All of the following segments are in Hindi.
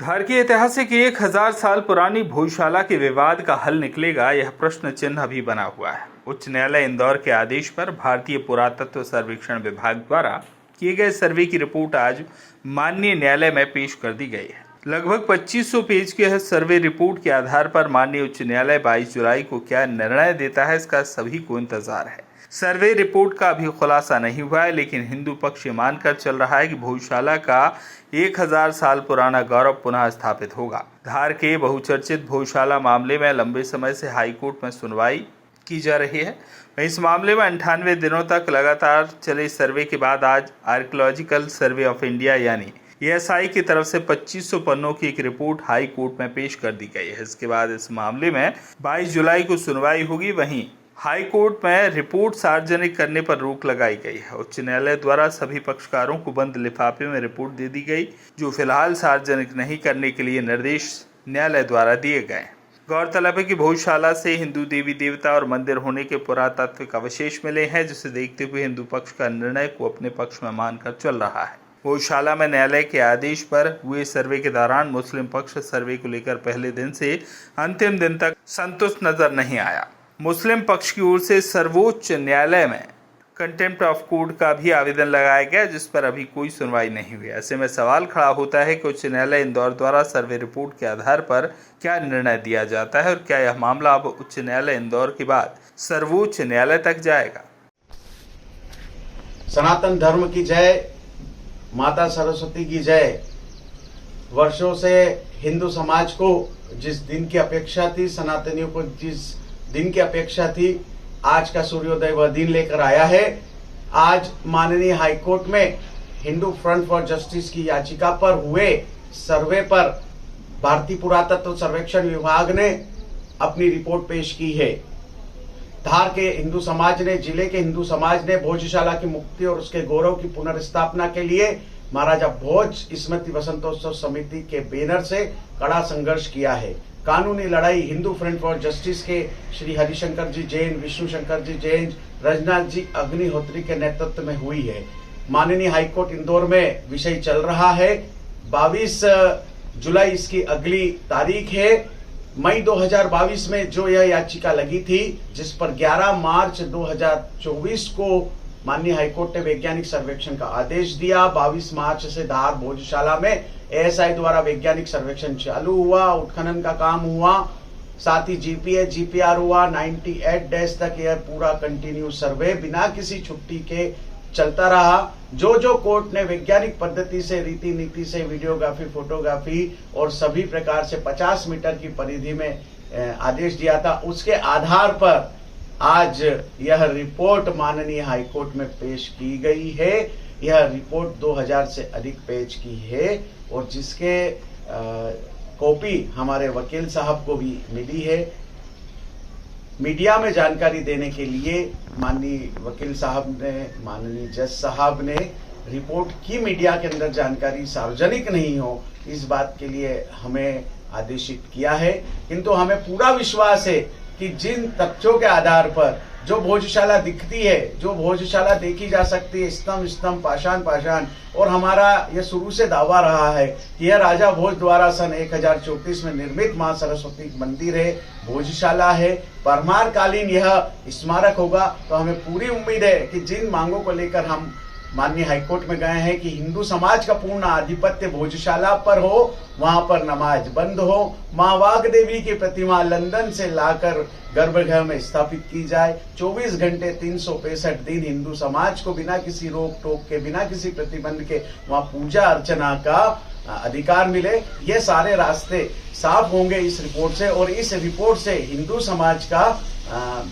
धार की ऐतिहासिक 1000 साल पुरानी भोजशाला के विवाद का हल निकलेगा, यह प्रश्न चिन्ह अभी बना हुआ है। उच्च न्यायालय इंदौर के आदेश पर भारतीय पुरातत्व सर्वेक्षण विभाग द्वारा किए गए सर्वे की रिपोर्ट आज माननीय न्यायालय में पेश कर दी गई है। लगभग 2500 पेज के सर्वे रिपोर्ट के आधार पर माननीय उच्च न्यायालय 22 जुलाई को क्या निर्णय देता है, इसका सभी को इंतजार है। सर्वे रिपोर्ट का अभी खुलासा नहीं हुआ है, लेकिन हिंदू पक्ष ये मानकर चल रहा है कि भोजशाला का 1000 साल पुराना गौरव पुनः स्थापित होगा। धार के बहुचर्चित भोजशाला मामले में लंबे समय से हाईकोर्ट में सुनवाई की जा रही है। इस मामले में 98 दिनों तक लगातार चले सर्वे के बाद आज आर्कियोलॉजिकल सर्वे ऑफ इंडिया यानी ASI की तरफ से 2500 पन्नों की एक रिपोर्ट हाई कोर्ट में पेश कर दी गई है। इसके बाद इस मामले में 22 जुलाई को सुनवाई होगी। वहीं हाई कोर्ट में रिपोर्ट सार्वजनिक करने पर रोक लगाई गई है। उच्च न्यायालय द्वारा सभी पक्षकारों को बंद लिफाफे में रिपोर्ट दे दी गई, जो फिलहाल सार्वजनिक नहीं करने के लिए निर्देश न्यायालय द्वारा दिए गए। गौरतलब है कि भोजशाला से हिंदू देवी देवता और मंदिर होने के पुरातात्विक अवशेष मिले हैं, जिसे देखते हुए हिंदू पक्ष का निर्णय को अपने पक्ष में मानकर चल रहा है। भोजशाला में न्यायालय के आदेश पर हुए सर्वे के दौरान मुस्लिम पक्ष सर्वे को लेकर पहले दिन से अंतिम दिन तक संतुष्ट नजर नहीं आया। मुस्लिम पक्ष की ओर से सर्वोच्च न्यायालय में कंटेम्प्ट ऑफ कोर्ट का भी आवेदन लगाया गया, जिस पर अभी कोई सुनवाई नहीं हुई। ऐसे में सवाल खड़ा होता है कि उच्च न्यायालय इंदौर द्वारा सर्वे रिपोर्ट के आधार पर क्या निर्णय दिया जाता है और क्या यह मामला अब उच्च न्यायालय इंदौर के बाद सर्वोच्च न्यायालय तक जाएगा। सनातन धर्म की जय, माता सरस्वती की जय। वर्षों से हिंदू समाज को जिस दिन की अपेक्षा थी, सनातनियों को जिस दिन की अपेक्षा थी, आज का सूर्योदय वह दिन लेकर आया है। आज माननीय हाईकोर्ट में हिंदू फ्रंट फॉर जस्टिस की याचिका पर हुए सर्वे पर भारतीय पुरातत्व सर्वेक्षण विभाग ने अपनी रिपोर्ट पेश की है। धार के हिंदू समाज ने, जिले के हिंदू समाज ने भोजशाला की मुक्ति और उसके गौरव की पुनर्स्थापना के लिए महाराजा भोज स्मृति वसंतोत्सव समिति के बैनर से कड़ा संघर्ष किया है। कानूनी लड़ाई हिंदू फ्रंट फॉर जस्टिस के श्री हरिशंकर जी जैन, विष्णु शंकर जी जैन, रजनाथ जी अग्निहोत्री के नेतृत्व में हुई है। माननीय हाईकोर्ट इंदौर में विषय चल रहा है। 22 जुलाई इसकी अगली तारीख है। मई 2022 में जो यह याचिका लगी थी, जिस पर 11 मार्च 2024 को माननीय हाईकोर्ट ने वैज्ञानिक सर्वेक्षण का आदेश दिया। 22 मार्च से धार भोजशाला में ASI द्वारा वैज्ञानिक सर्वेक्षण चालू हुआ, उत्खनन का काम हुआ, साथ ही GPR हुआ। 98 डेज तक यह पूरा कंटिन्यू सर्वे बिना किसी छुट्टी के चलता रहा। जो कोर्ट ने वैज्ञानिक पद्धति से, रीति नीति से, वीडियोग्राफी, फोटोग्राफी और सभी प्रकार से 50 मीटर की परिधि में आदेश दिया था, उसके आधार पर आज यह रिपोर्ट माननीय हाईकोर्ट में पेश की गई है। यह रिपोर्ट 2000 से अधिक पेज की है और जिसके कॉपी हमारे वकील साहब को भी मिली है। मीडिया में जानकारी देने के लिए माननीय वकील साहब ने, माननीय जज साहब ने रिपोर्ट की मीडिया के अंदर जानकारी सार्वजनिक नहीं हो, इस बात के लिए हमें आदेशित किया है। किंतु हमें पूरा विश्वास है कि जिन तथ्यों के आधार पर जो भोजशाला दिखती है, जो भोजशाला देखी जा सकती है, स्तंभ स्तंभ, पाषाण पाषाण, और हमारा यह शुरू से दावा रहा है कि यह राजा भोज द्वारा सन 1034 में निर्मित मां सरस्वती मंदिर है, भोजशाला है, परमार कालीन यह स्मारक होगा। तो हमें पूरी उम्मीद है कि जिन मांगों को लेकर हम माननीय हाईकोर्ट में गए हैं कि हिंदू समाज का पूर्ण आधिपत्य भोजशाला पर हो, वहां पर नमाज बंद हो, मां वाग देवी की प्रतिमा लंदन से लाकर गर्भगृह में स्थापित की जाए, 24 घंटे 365 दिन हिंदू समाज को बिना किसी रोक टोक के, बिना किसी प्रतिबंध के वहां पूजा अर्चना का अधिकार मिले। ये सारे रास्ते साफ होंगे इस रिपोर्ट से, और इस रिपोर्ट से हिंदू समाज का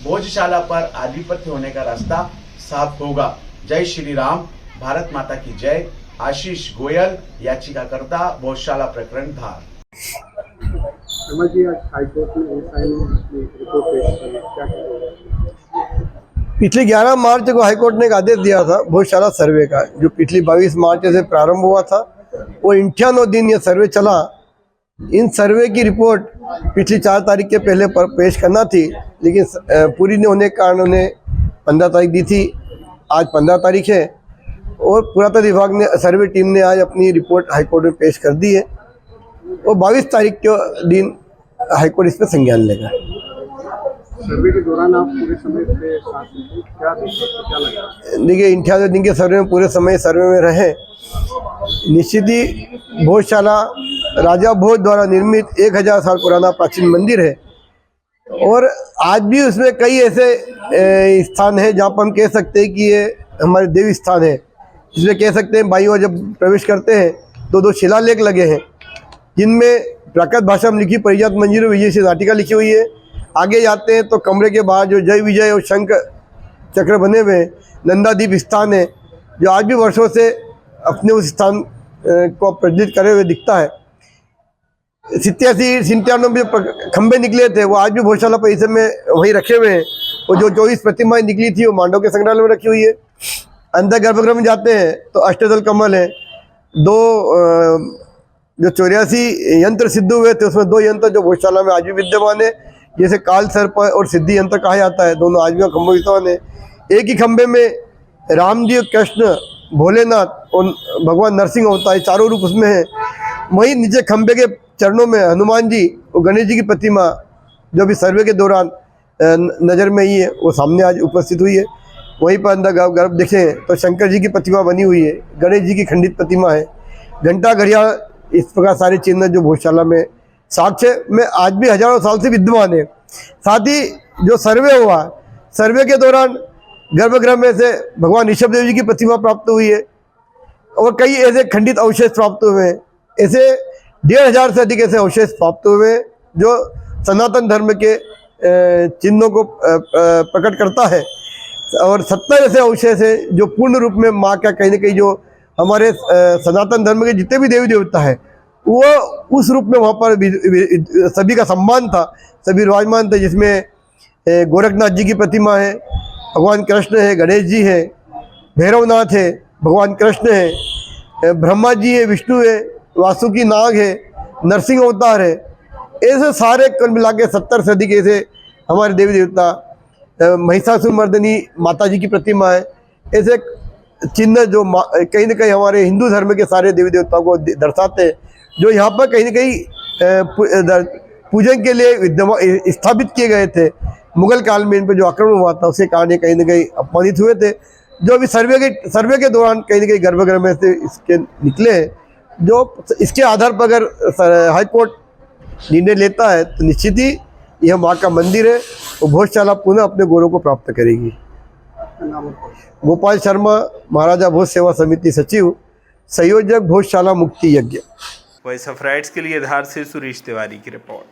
भोजशाला पर आधिपत्य होने का रास्ता साफ होगा। जय श्री राम, भारत माता की जय। आशीष गोयल, याचिकाकर्ता, भोजशाला प्रकरण, धार। पिछले 11 मार्च को हाईकोर्ट ने एक आदेश दिया था भोजशाला सर्वे का, जो पिछली 22 मार्च से प्रारंभ हुआ था। वो 98 दिन ये सर्वे चला। इन सर्वे की रिपोर्ट पिछली 4 तारीख के पहले पेश करना थी, लेकिन पूरी न होने के कारण उन्हें 15 तारीख दी थी। आज 15 तारीख है और पुरातत्व विभाग ने, सर्वे टीम ने आज अपनी रिपोर्ट हाईकोर्ट में पेश कर दी है। वो 22 तारीख के दिन हाईकोर्ट इस पर संज्ञान लेगा। सर्वे के दौरान आप पूरे समय पे साथ में क्या क्या लगा? देखिए 98 दिन के सर्वे में पूरे समय सर्वे में रहे। निश्चित ही भोजशाला राजा भोज द्वारा निर्मित 1000 साल पुराना प्राचीन मंदिर है और आज भी उसमें कई ऐसे स्थान हैं जहाँ पर हम कह सकते हैं कि ये हमारे देवी स्थान है। जिसमें कह सकते हैं बाईं ओर जब प्रवेश करते हैं तो 2 शिलालेख लगे हैं जिनमें प्राकृत भाषा में लिखी परिजात मंजरी विजय से नाटिका लिखी हुई है। आगे जाते हैं तो कमरे के बाहर जो जय विजय और शंख चक्र बने हुए हैं, नंदादीप स्थान है जो आज भी वर्षों से अपने उस स्थान को प्रज्वलित करे हुए दिखता है। 87-97 में खंबे निकले थे वो आज भी भोजशाला परिसर में वहीं रखे हुए हैं। वो जो 24 प्रतिमाएं निकली थी वो मांडव के संग्रहालय में रखी हुई है। अंदर गर्भगृह में जाते हैं तो अष्टदल कमल है। 2 जो 84 यंत्र सिद्ध हुए थे उसमें 2 यंत्र जो भोजशाला में आज भी विद्यमान है, जैसे काल सर्प और सिद्धि यंत्र कहा जाता है, दोनों आज भी खंभे विद्यमान है। एक ही खंबे में राम जी, कृष्ण, भोलेनाथ और भगवान नरसिंह होता है, चारों रूप उसमें है। वहीं नीचे खंबे के चरणों में हनुमान जी और गणेश जी की प्रतिमा जो भी सर्वे के दौरान नज़र में ही है वो सामने आज उपस्थित हुई है। वहीं पर अंदर गर्भ देखें तो शंकर जी की प्रतिमा बनी हुई है, गणेश जी की खंडित प्रतिमा है, घंटा घड़ियाल, इस प्रकार सारे चिन्ह जो भोजशाला में साक्ष्य में आज भी हजारों साल से विद्यमान है। साथ ही जो सर्वे हुआ, सर्वे के दौरान गर्भगृह में से भगवान ऋषभ देव जी की प्रतिमा प्राप्त हुई है और कई ऐसे खंडित अवशेष प्राप्त हुए हैं। ऐसे 1500 से अधिक ऐसे अवशेष प्राप्त हुए हैं जो सनातन धर्म के चिन्हों को प्रकट करता है और 70 ऐसे अवशेष है जो पूर्ण रूप में माँ का कहीं न कहीं जो हमारे सनातन धर्म के जितने भी देवी देवता है वो उस रूप में वहाँ पर सभी का सम्मान था, सभी विराजमान थे। जिसमें गोरखनाथ जी की प्रतिमा है, भगवान कृष्ण है, गणेश जी है, भैरवनाथ है, भगवान कृष्ण है, ब्रह्मा जी है, विष्णु है, वासुकी नाग है, नरसिंह अवतार है। ऐसे सारे कुल मिला के 70 से अधिक ऐसे हमारे देवी देवता, महिषासुर मर्दिनी माता जी की प्रतिमा है। ऐसे चिन्ह जो कहीं न कहीं हमारे हिंदू धर्म के सारे देवी देवताओं को दर्शाते हैं, जो यहाँ पर कहीं न कहीं पूजन के लिए स्थापित किए गए थे। मुगल काल में इन पर जो आक्रमण हुआ था उसके कारण कहीं न कहीं अपमानित हुए थे, जो अभी सर्वे के दौरान कहीं न कहीं गर्भगृह में से इसके निकले हैं। जो इसके आधार पर अगर हाईकोर्ट निर्णय लेता है तो निश्चित ही यह माँ का मंदिर है, वो भोजशाला पुनः अपने गौरव को प्राप्त करेगी। गोपाल शर्मा, महाराजा भोज सेवा समिति सचिव, संयोजक भोजशाला मुक्ति यज्ञ। वॉइस ऑफ राइट्स के लिए धार से सुरेश तिवारी की रिपोर्ट।